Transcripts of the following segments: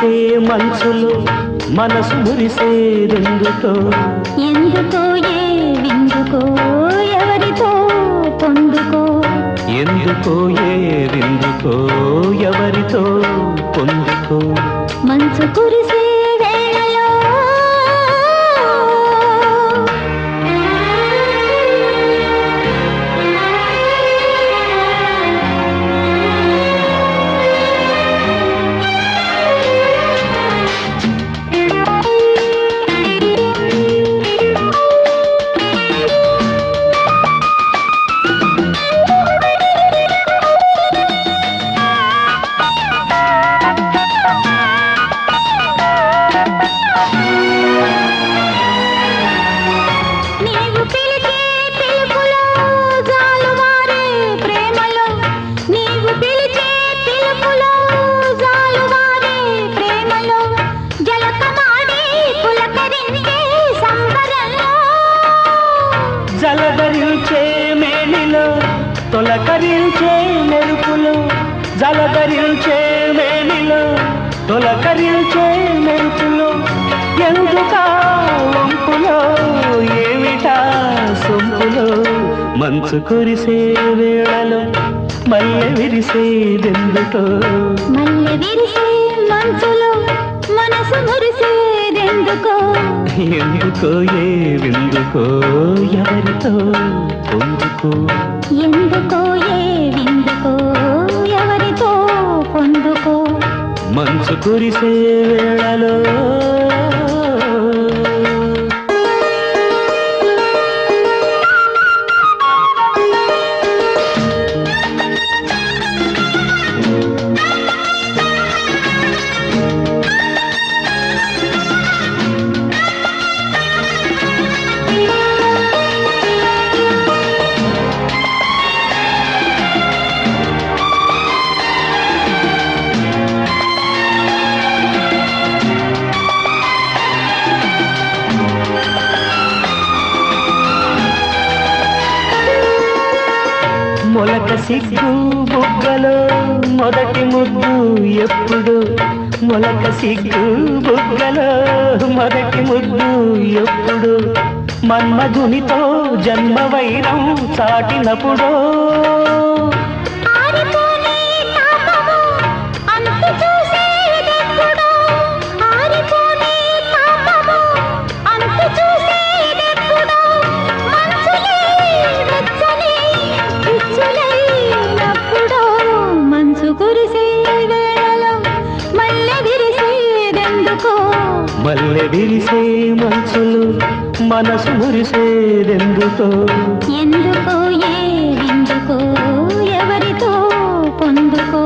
విరిసే మంచులో మనసు మురిసేదెందుకో ఎందుకో ఏ విందుకో ఎవరితో పొందుకో ఎందుకో ఏ విందుకో ఎవరితో పొందుకో మంచు కురిసే వేళలో జలధరించే మేనిలో తొలకరించే మెరుపులో జలధరించే మేనిలో తొలకరించే మెరుపులో ఎందుకా వంపులో ఏమిటా సొంపులో మంచు కురిసే వేళలో మల్లె విరిసేదెందుకో మల్లె విరిసే మంచులో మనసు మురిసేదెందుకో ఎందుకో ఏ విందుకో ఎవరితో పొందుకో ఎందుకో ఏ విందుకో ఎవరితో పొందుకో మంచు కురిసే వేళలో మొలక సిగ్గు బుగ్గలో మొదటి ముద్దు ఎప్పుడు మొలక సిగ్గు బుగ్గలో మొదటి ముద్దు ఎప్పుడు మన్మధునితో జన్మ వైరం చాటినప్పుడు మల్లె విరిసే మంచులు మనసు మురిసేదెందుకో ఎందుకో ఏ విందుకో ఎవరితో పొందుకో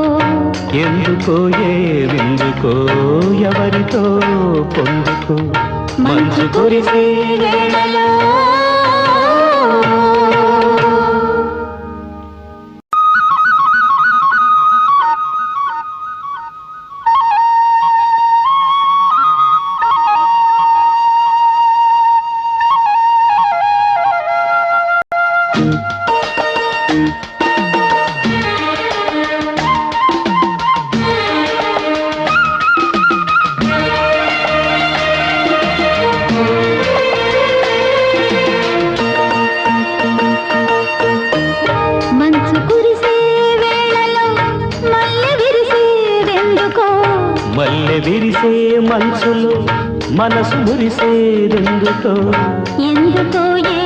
ఎందుకో ఏ విందుకో ఎవరితో పొందుకో మంచు కురిసే వేళలో మల్లె విరిసే మంచులు మనసు మురిసేదెందుకో ఎందుకో ఏ